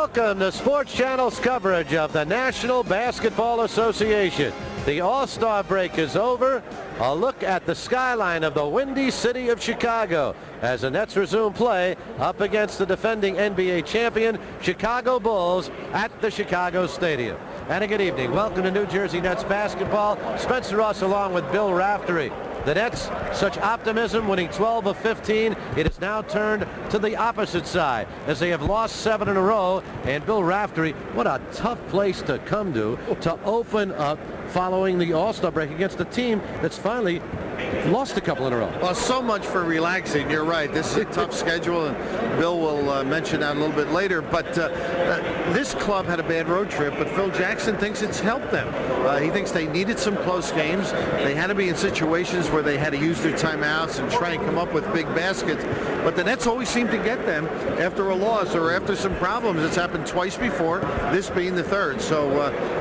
Welcome to Sports Channel's coverage of the National Basketball Association. The All-Star break is over. A look at the skyline of the windy city of Chicago as the Nets resume play up against the defending NBA champion Chicago Bulls at the Chicago Stadium. And a good evening. Welcome to New Jersey Nets basketball. Spencer Ross along with Bill Raftery. The Nets, such optimism, winning 12 of 15. It has now turned to the opposite side as they have lost 7 in a row. And Bill Raftery, what a tough place to come to open up following the All-Star break against a team that's finally lost a couple in a row. Well, so much for relaxing. You're right. This is a tough schedule, and Bill will mention that a little bit later. But this club had a bad road trip, but Phil Jackson thinks it's helped them. He thinks they needed some close games. They had to be in situations where they had to use their timeouts and try and come up with big baskets. But the Nets always seem to get them after a loss or after some problems. It's happened twice before, this being the third. So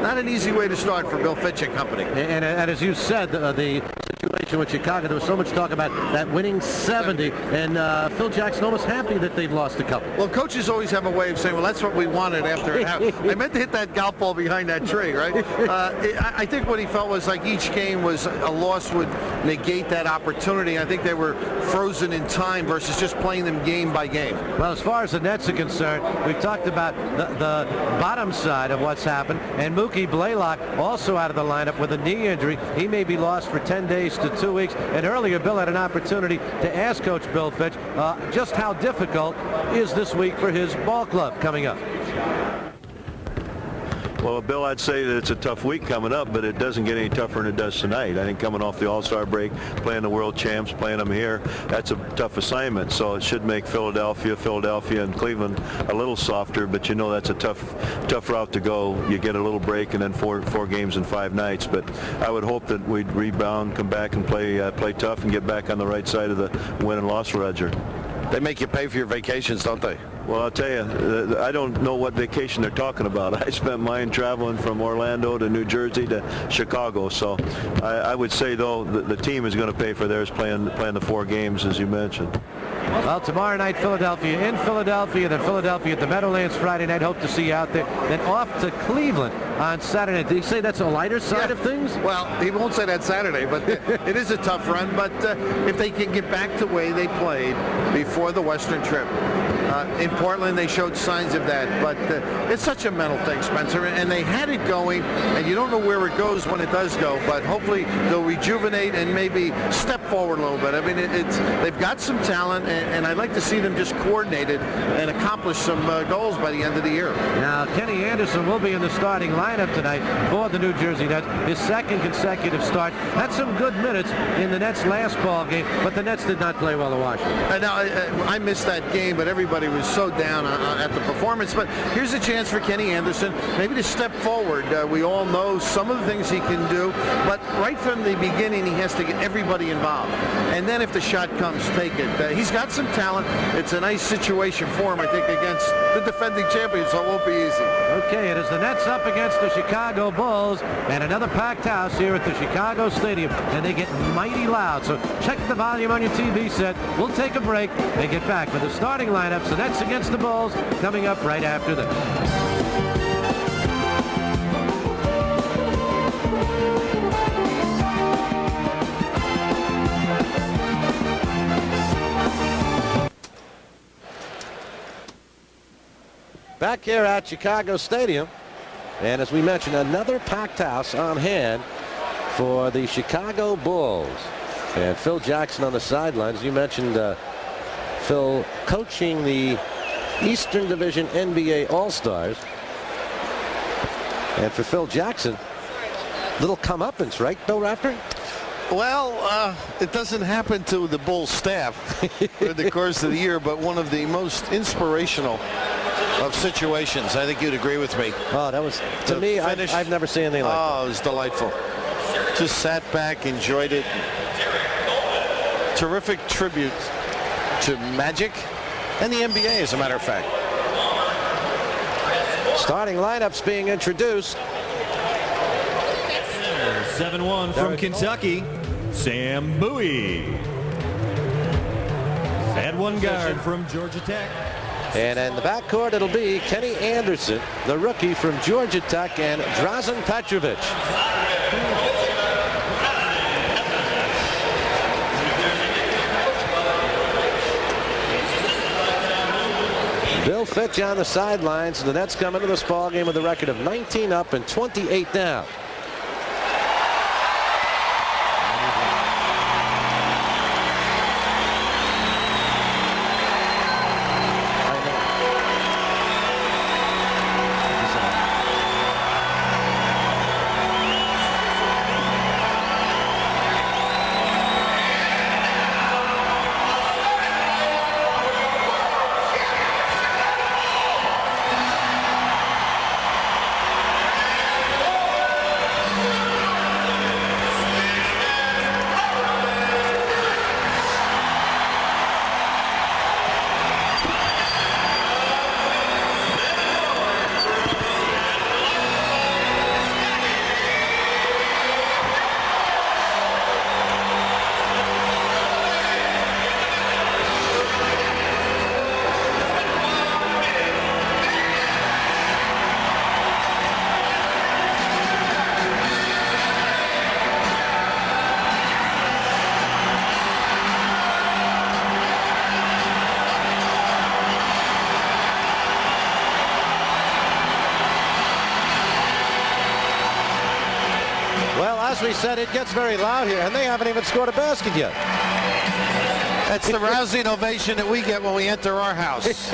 not an easy way to start for Bill Fitch and company. And as you said, the situation with Chicago, there was so much talk about that winning 70, and Phil Jackson almost happy that they've lost a couple. Well, coaches always have a way of saying, well, that's what we wanted after it happened. I meant to hit that golf ball behind that tree, right? I think what he felt was like each game was a loss would negate that opportunity. I think they were frozen in time versus just playing them game by game. Well, as far as the Nets are concerned, we've talked about the bottom side of what's happened, and Mookie Blaylock also out of the lineup with a knee injury. He may be lost for 10 days to 2 weeks. And earlier, Bill had an opportunity to ask Coach Bill Fitch just how difficult is this week for his ball club coming up. Well, Bill, I'd say that it's a tough week coming up, but it doesn't get any tougher than it does tonight. I think coming off the All-Star break, playing the world champs, playing them here, that's a tough assignment. So it should make Philadelphia, and Cleveland a little softer, but you know that's a tough route to go. You get a little break and then four games in 5 nights. But I would hope that we'd rebound, come back and play tough and get back on the right side of the win and loss ledger. They make you pay for your vacations, don't they? Well, I'll tell you, I don't know what vacation they're talking about. I spent mine traveling from Orlando to New Jersey to Chicago. So I would say, though, the team is going to pay for theirs playing the 4 games, as you mentioned. Well, tomorrow night, Philadelphia in Philadelphia, then Philadelphia at the Meadowlands Friday night. Hope to see you out there. Then off to Cleveland on Saturday. Did he say that's a lighter side of things? Well, he won't say that Saturday, but it is a tough run. But if they can get back to the way they played before the Western trip, in Portland, they showed signs of that, but it's such a mental thing, Spencer, and they had it going, and you don't know where it goes when it does go, but hopefully they'll rejuvenate and maybe step forward a little bit. I mean, they've got some talent, and I'd like to see them just coordinated and accomplish some goals by the end of the year. Now, Kenny Anderson will be in the starting lineup tonight for the New Jersey Nets, his second consecutive start. Had some good minutes in the Nets' last ball game, but the Nets did not play well in Washington. Now, I missed that game, but everybody was so down at the performance. But here's a chance for Kenny Anderson maybe to step forward. We all know some of the things he can do, but right from the beginning he has to get everybody involved. And then if the shot comes, take it. He's got some talent. It's a nice situation for him, I think, against the defending champions, so it won't be easy. Okay, it is the Nets up against the Chicago Bulls, and another packed house here at the Chicago Stadium, and they get mighty loud. So check the volume on your TV set. We'll take a break and get back with the starting lineups. The Nets against the Bulls coming up right after this. Back here at Chicago Stadium, and as we mentioned, another packed house on hand for the Chicago Bulls. And Phil Jackson on the sidelines. You mentioned Phil coaching the Eastern Division NBA All-Stars. And for Phil Jackson, little comeuppance, right, Bill Raftery? Well, it doesn't happen to the Bulls staff during the course of the year, but one of the most inspirational of situations. I think you'd agree with me. Oh, that was, to me, I've never seen anything like that. Oh, it was delightful. Just sat back, enjoyed it. Terrific tribute to Magic and the NBA, as a matter of fact. Starting lineups being introduced. 7-1 from Kentucky, Sam Bowie. And one guard from Georgia Tech, And in the backcourt, it'll be Kenny Anderson, the rookie from Georgia Tech, and Drazen Petrovic. Bill Fitch on the sidelines, and the Nets come into this ball game with a record of 19 up and 28 down. As we said, it gets very loud here, and they haven't even scored a basket yet. That's the rousing ovation that we get when we enter our house.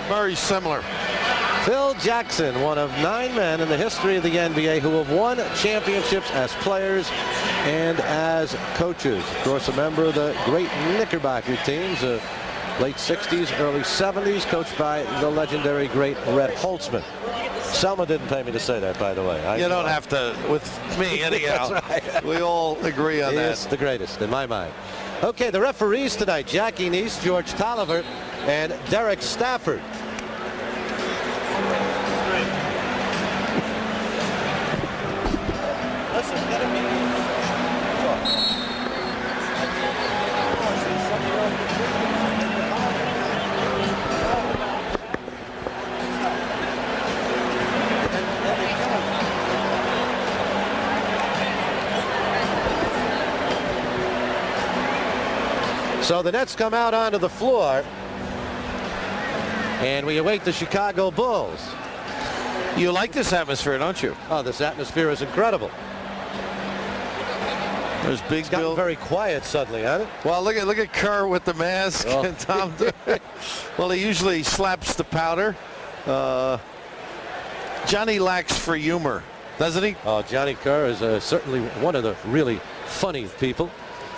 Very similar. Phil Jackson, one of 9 men in the history of the NBA who have won championships as players and as coaches. Of course, a member of the great Knickerbocker teams, late 60s, early 70s, coached by the legendary great Red Holtzman. Selma didn't pay me to say that, by the way. You don't have to with me anyhow. That's right. We all agree on that. It's the greatest in my mind. Okay, the referees tonight: Jackie Neese, George Tolliver, and Derek Stafford. So the Nets come out onto the floor, and we await the Chicago Bulls. You like this atmosphere, don't you? Oh, this atmosphere is incredible. There's Big It's gotten Bill. very quiet suddenly, hasn't it? Well, look at Kerr with the mask. Oh. And Tom. Well, he usually slaps the powder. Johnny lacks for humor, doesn't he? Oh, Johnny Kerr is certainly one of the really funny people.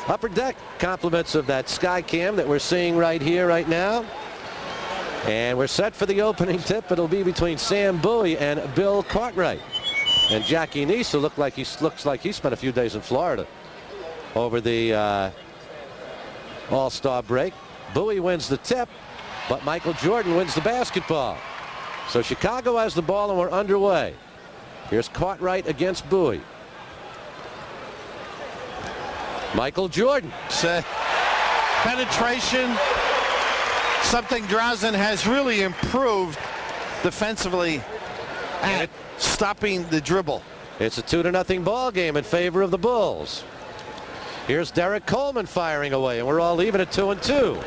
Upper Deck compliments of that sky cam that we're seeing right here, right now. And we're set for the opening tip. It'll be between Sam Bowie and Bill Cartwright. And Jackie Neese, who looks like he spent a few days in Florida over the All-Star break. Bowie wins the tip, but Michael Jordan wins the basketball. So Chicago has the ball, and we're underway. Here's Cartwright against Bowie. Michael Jordan. Penetration, something Drazen has really improved defensively at stopping the dribble. It's a 2-0 ball game in favor of the Bulls. Here's Derek Coleman firing away, and we're all even at 2-2.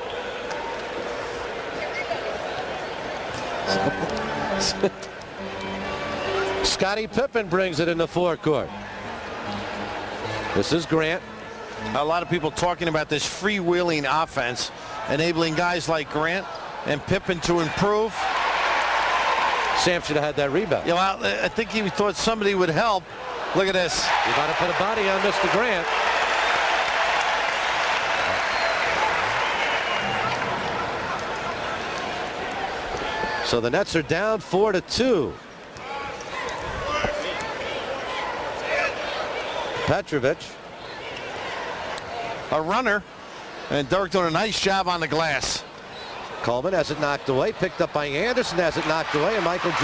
Scottie Pippen brings it in the forecourt. This is Grant. A lot of people talking about this freewheeling offense, enabling guys like Grant and Pippen to improve. Sam should have had that rebound. You know, I think he thought somebody would help. Look at this. You got to put a body on Mr. Grant. So the Nets are down 4-2. Petrovic. A runner, and Dirk doing a nice job on the glass. Coleman has it knocked away, picked up by Anderson, has it knocked away, and Michael Jordan.